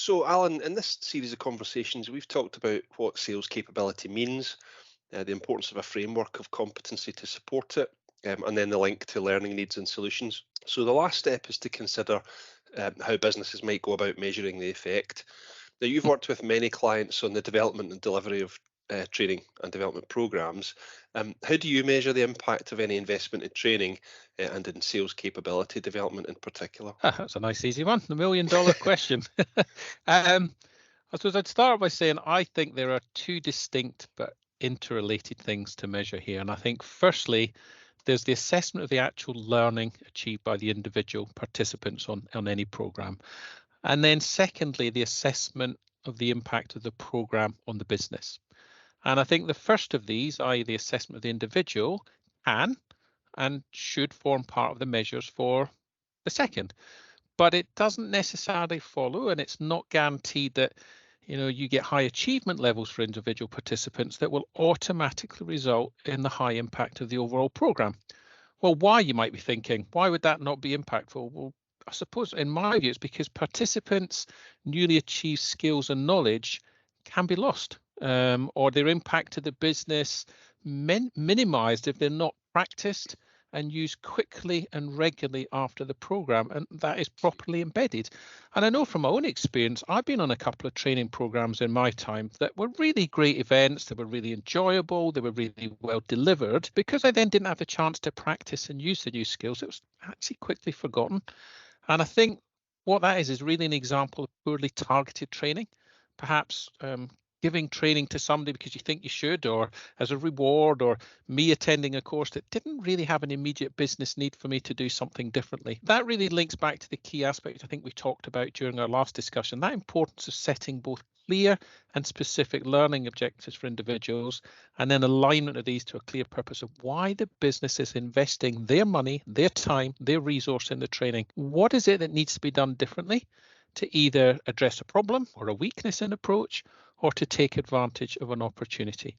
So, Alan, in this series of conversations, we've talked about what sales capability means, the importance of a framework of competency to support it, and then the link to learning needs and solutions. So, the last step is to consider how businesses might go about measuring the effect. Now, you've worked with many clients on the development and delivery of training and development programs. How do you measure the impact of any investment in training and in sales capability development in particular? That's a nice easy one, the $1 million question. I suppose I'd start by saying I think there are two distinct but interrelated things to measure here. And I think firstly, there's the assessment of the actual learning achieved by the individual participants on any program. And then secondly, the assessment of the impact of the program on the business. And I think the first of these, i.e. the assessment of the individual, can and should form part of the measures for the second. But it doesn't necessarily follow, and it's not guaranteed that you get high achievement levels for individual participants that will automatically result in the high impact of the overall program. Well, why, you might be thinking, why would that not be impactful? Well, I suppose in my view, it's because participants' newly achieved skills and knowledge can be lost, or their impact to the business minimized if they're not practiced and used quickly and regularly after the program, and that is properly embedded. And I know from my own experience, I've been on a couple of training programs in my time that were really great events, they were really enjoyable, they were really well delivered. Because I then didn't have the chance to practice and use the new skills, it was actually quickly forgotten. And I think what that is really an example of poorly targeted training. Perhaps giving training to somebody because you think you should, or as a reward, or me attending a course that didn't really have an immediate business need for me to do something differently. That really links back to the key aspect I think we talked about during our last discussion, that importance of setting both clear and specific learning objectives for individuals, and then alignment of these to a clear purpose of why the business is investing their money, their time, their resource in the training. What is it that needs to be done differently to either address a problem or a weakness in approach, or to take advantage of an opportunity?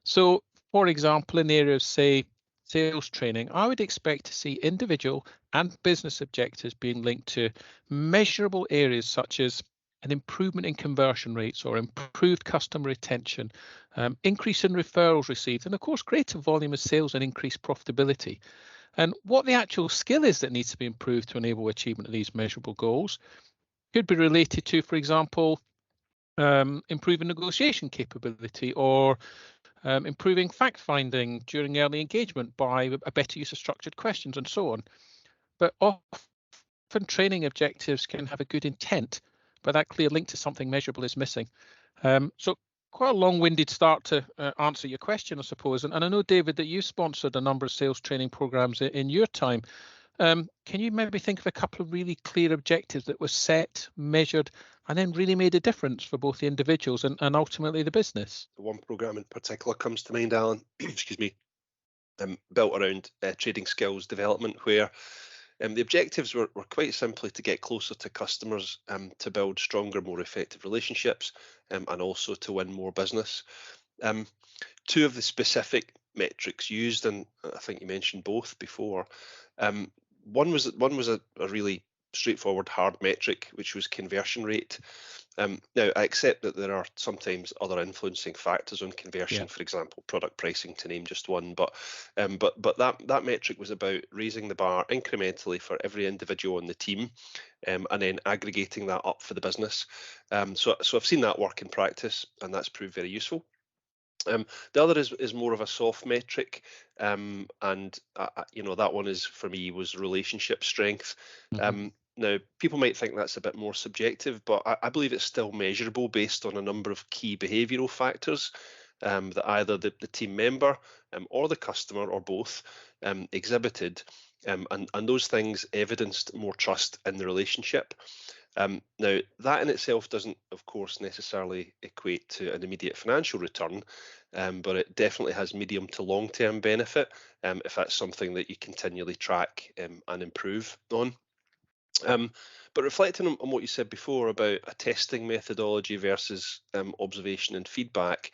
So, for example, in the area of, say, sales training, I would expect to see individual and business objectives being linked to measurable areas such as an improvement in conversion rates or improved customer retention, increase in referrals received, and of course, greater volume of sales and increased profitability. And what the actual skill is that needs to be improved to enable achievement of these measurable goals could be related to, for example, improving negotiation capability, or improving fact finding during early engagement by a better use of structured questions, and so on. But often training objectives can have a good intent, but that clear link to something measurable is missing. So quite a long-winded start to answer your question, I suppose. And I know, David, that you sponsored a number of sales training programs in your time. Can you maybe think of a couple of really clear objectives that were set, measured, and then really made a difference for both the individuals and ultimately the business? One program in particular comes to mind, Alan, excuse me, built around trading skills development, where the objectives were quite simply to get closer to customers, to build stronger, more effective relationships, and also to win more business. Two of the specific metrics used, and I think you mentioned both before, one was a really straightforward hard metric, which was conversion rate. Now, I accept that there are sometimes other influencing factors on conversion, for example, product pricing, to name just one. But that metric was about raising the bar incrementally for every individual on the team, and then aggregating that up for the business. So I've seen that work in practice, and that's proved very useful. The other is more of a soft metric, and that one is, for me, was relationship strength. Now, people might think that's a bit more subjective, but I believe it's still measurable based on a number of key behavioural factors that either the team member or the customer, or both, exhibited, and those things evidenced more trust in the relationship. Now, that in itself doesn't, of course, necessarily equate to an immediate financial return, but it definitely has medium to long-term benefit if that's something that you continually track and improve on. But reflecting on what you said before about a testing methodology versus observation and feedback,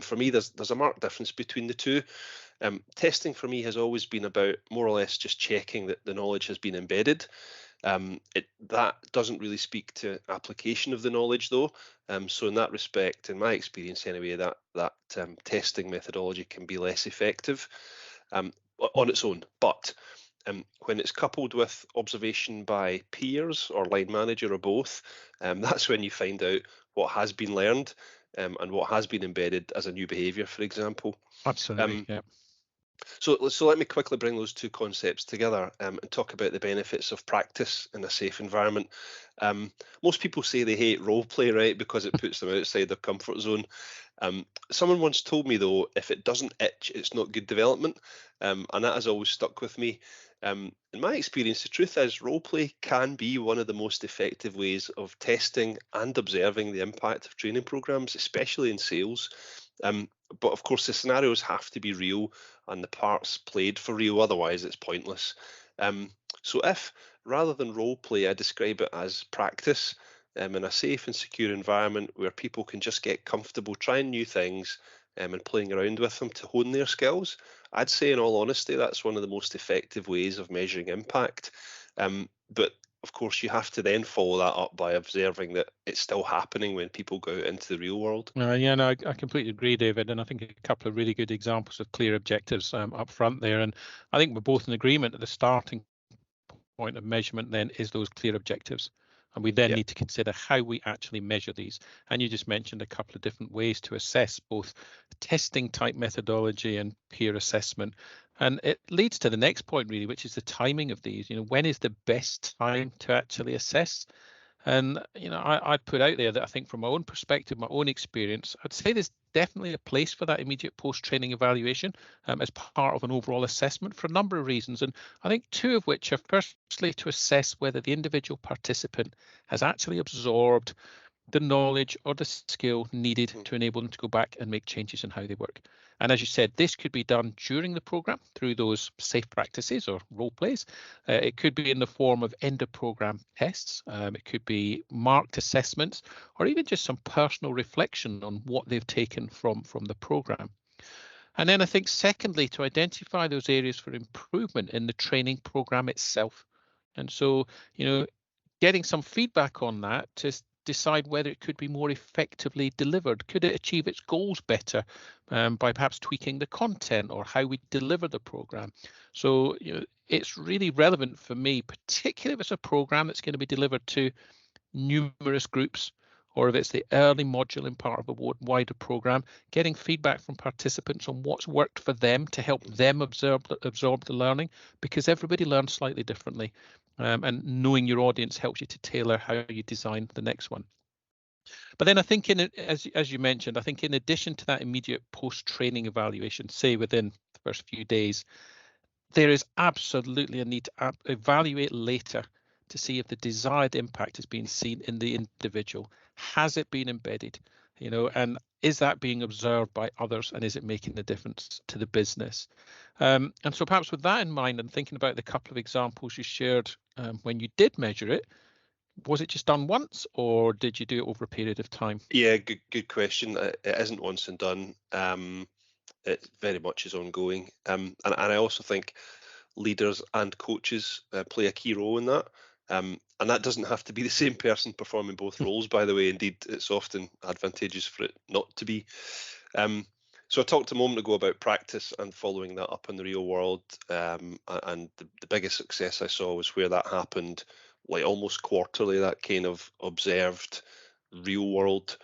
for me, there's a marked difference between the two. Testing for me has always been about more or less just checking that the knowledge has been embedded. That doesn't really speak to application of the knowledge, though. So in that respect, in my experience anyway, that testing methodology can be less effective on its own. But when it's coupled with observation by peers or line manager or both, that's when you find out what has been learned and what has been embedded as a new behaviour, for example. Absolutely, yeah. So let me quickly bring those two concepts together and talk about the benefits of practice in a safe environment. Most people say they hate role play, right, because it puts them outside their comfort zone. Someone once told me, though, if it doesn't itch, it's not good development, and that has always stuck with me. In my experience, the truth is role play can be one of the most effective ways of testing and observing the impact of training programs, especially in sales. But of course, the scenarios have to be real and the parts played for real, otherwise it's pointless. So if, rather than role play, I describe it as practice in a safe and secure environment where people can just get comfortable trying new things and playing around with them to hone their skills, I'd say, in all honesty, that's one of the most effective ways of measuring impact. But of course, you have to then follow that up by observing that it's still happening when people go out into the real world. Yeah, no, I completely agree, David. And I think a couple of really good examples of clear objectives up front there. And I think we're both in agreement that the starting point of measurement then is those clear objectives. And we then Yep. need to consider how we actually measure these. And you just mentioned a couple of different ways to assess both testing type methodology and peer assessment. And it leads to the next point, really, which is the timing of these. When is the best time to actually assess? And I'd put out there that I think from my own perspective, my own experience, I'd say there's definitely a place for that immediate post-training evaluation as part of an overall assessment for a number of reasons. And I think two of which are firstly to assess whether the individual participant has actually absorbed the knowledge or the skill needed to enable them to go back and make changes in how they work. And as you said, this could be done during the program through those safe practices or role plays. It could be in the form of end of program tests. It could be marked assessments, or even just some personal reflection on what they've taken from the program. And then I think secondly, to identify those areas for improvement in the training program itself. And so, getting some feedback on that to decide whether it could be more effectively delivered. Could it achieve its goals better by perhaps tweaking the content or how we deliver the program? So it's really relevant for me, particularly if it's a program that's going to be delivered to numerous groups, or if it's the early module in part of a wider program, getting feedback from participants on what's worked for them to help them absorb the learning, because everybody learns slightly differently. And knowing your audience helps you to tailor how you design the next one. But then I think, as you mentioned, I think in addition to that immediate post-training evaluation, say within the first few days, there is absolutely a need to evaluate later to see if the desired impact has been seen in the individual. Has it been embedded? And is that being observed by others, and is it making a difference to the business? And so perhaps with that in mind, and thinking about the couple of examples you shared when you did measure it, was it just done once, or did you do it over a period of time? Yeah, good question. It isn't once and done. It very much is ongoing. And I also think leaders and coaches play a key role in that. And that doesn't have to be the same person performing both roles, by the way. Indeed, it's often advantageous for it not to be. So I talked a moment ago about practice and following that up in the real world. And the biggest success I saw was where that happened, like almost quarterly, that kind of observed real world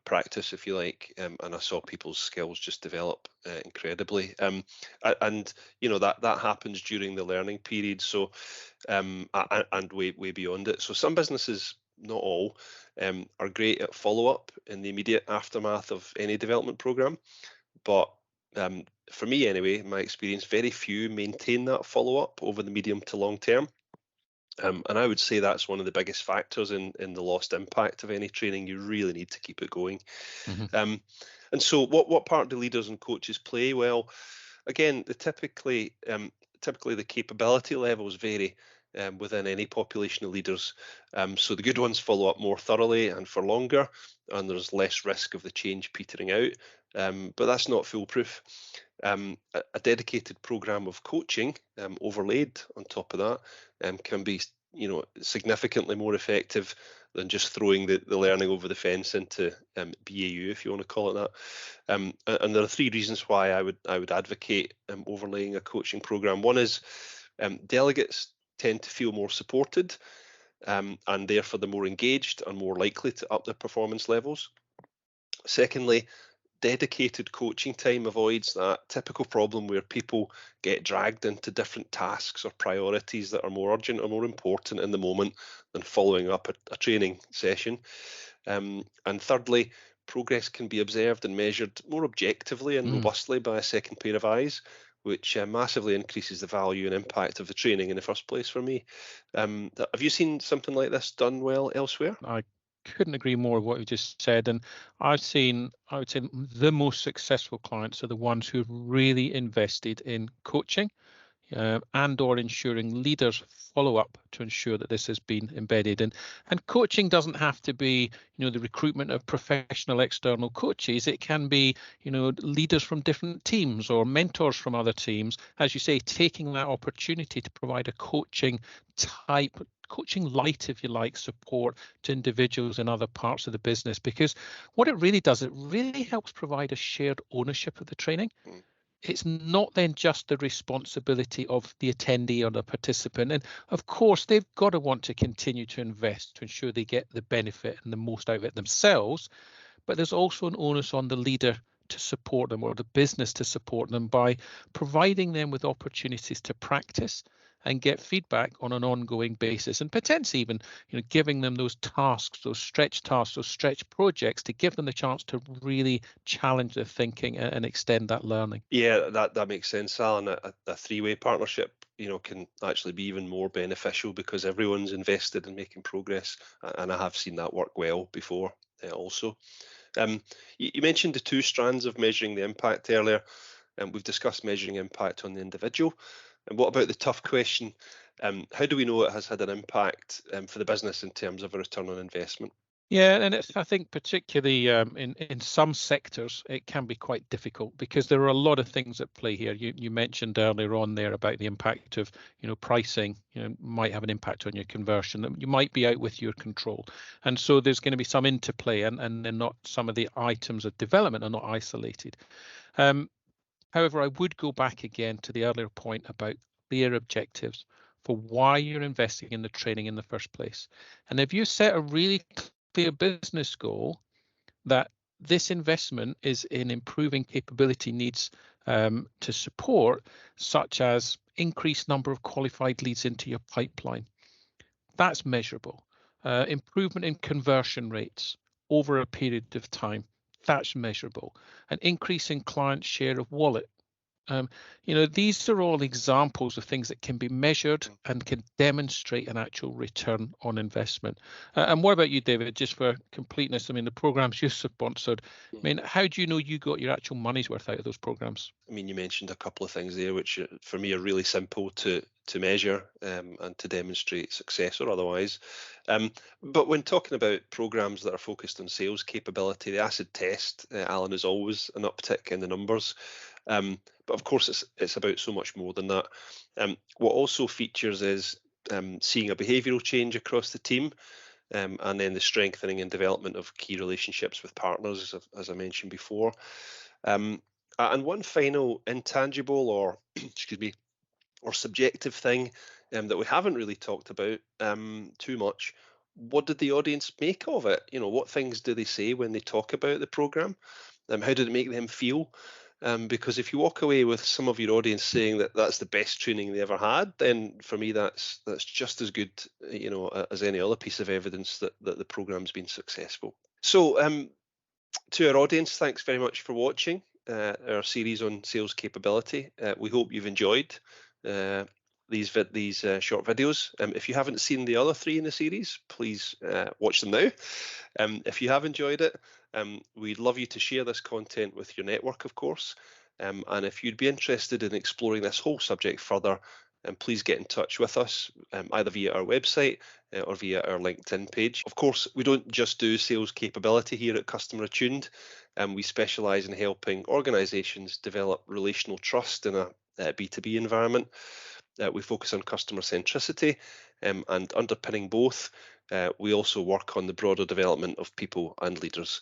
practice, if you like, and I saw people's skills just develop incredibly. And that happens during the learning period, so and way beyond it. So some businesses, not all, are great at follow up in the immediate aftermath of any development program, but for me anyway, in my experience, very few maintain that follow up over the medium to long term. And I would say that's one of the biggest factors in the lost impact of any training. You really need to keep it going. Mm-hmm. And so what part do leaders and coaches play? Well, again, typically the capability levels vary within any population of leaders. So the good ones follow up more thoroughly and for longer, and there's less risk of the change petering out. But that's not foolproof. A dedicated program of coaching overlaid on top of that can be significantly more effective than just throwing the learning over the fence into BAU, if you want to call it that. And there are 3 reasons why I would advocate overlaying a coaching program. One is delegates tend to feel more supported, and therefore they're more engaged and more likely to up their performance levels. Secondly, dedicated coaching time avoids that typical problem where people get dragged into different tasks or priorities that are more urgent or more important in the moment than following up a training session. And thirdly, progress can be observed and measured more objectively and robustly by a second pair of eyes, which massively increases the value and impact of the training in the first place for me. Have you seen something like this done well elsewhere? I couldn't agree more with what you just said. And I would say the most successful clients are the ones who really invested in coaching and or ensuring leaders follow up to ensure that this has been embedded. And coaching doesn't have to be, the recruitment of professional external coaches. It can be, leaders from different teams or mentors from other teams, as you say, taking that opportunity to provide a coaching light, if you like, support to individuals in other parts of the business. Because what it really does, it really helps provide a shared ownership of the training. It's not then just the responsibility of the attendee or the participant. And of course, they've got to want to continue to invest to ensure they get the benefit and the most out of it themselves. But there's also an onus on the leader to support them, or the business to support them, by providing them with opportunities to practice and get feedback on an ongoing basis, and potentially even giving them those tasks, those stretch projects, to give them the chance to really challenge their thinking and extend that learning. Yeah, that makes sense, Alan. A 3-way partnership can actually be even more beneficial because everyone's invested in making progress, and I have seen that work well before also. You mentioned the 2 strands of measuring the impact earlier, and we've discussed measuring impact on the individual. And what about the tough question? How do we know it has had an impact for the business in terms of a return on investment? Yeah, and I think particularly in some sectors, it can be quite difficult because there are a lot of things at play here. You mentioned earlier on there about the impact of pricing. Might have an impact on your conversion. That you might be out with your control, and so there's going to be some interplay, and then not some of the items of development are not isolated. However, I would go back again to the earlier point about clear objectives for why you're investing in the training in the first place. And if you set a really clear business goal that this investment is in improving capability needs to support, such as increased number of qualified leads into your pipeline, that's measurable. Improvement in conversion rates over a period of time, that's measurable. An increase in client share of wallet. These are all examples of things that can be measured and can demonstrate an actual return on investment. And what about you, David? Just for completeness, the programs you sponsored, how do you know you got your actual money's worth out of those programs? You mentioned a couple of things there, which for me are really simple to measure and to demonstrate success or otherwise. But when talking about programs that are focused on sales capability, the acid test, Alan, is always an uptick in the numbers. But of course, it's about so much more than that. What also features is seeing a behavioural change across the team, and then the strengthening and development of key relationships with partners, as I mentioned before. And one final intangible or or subjective thing that we haven't really talked about too much. What did the audience make of it? What things do they say when they talk about the program? How did it make them feel? Because if you walk away with some of your audience saying that that's the best training they ever had, then for me that's just as good, as any other piece of evidence that the program's been successful. So, to our audience, thanks very much for watching our series on sales capability. We hope you've enjoyed these short videos. If you haven't seen the other 3 in the series, please watch them now. If you have enjoyed it, we'd love you to share this content with your network, of course. And if you'd be interested in exploring this whole subject further, please get in touch with us, either via our website or via our LinkedIn page. Of course, we don't just do sales capability here at Customer Attuned. We specialise in helping organisations develop relational trust in a B2B environment. We focus on customer centricity, And underpinning both, we also work on the broader development of people and leaders.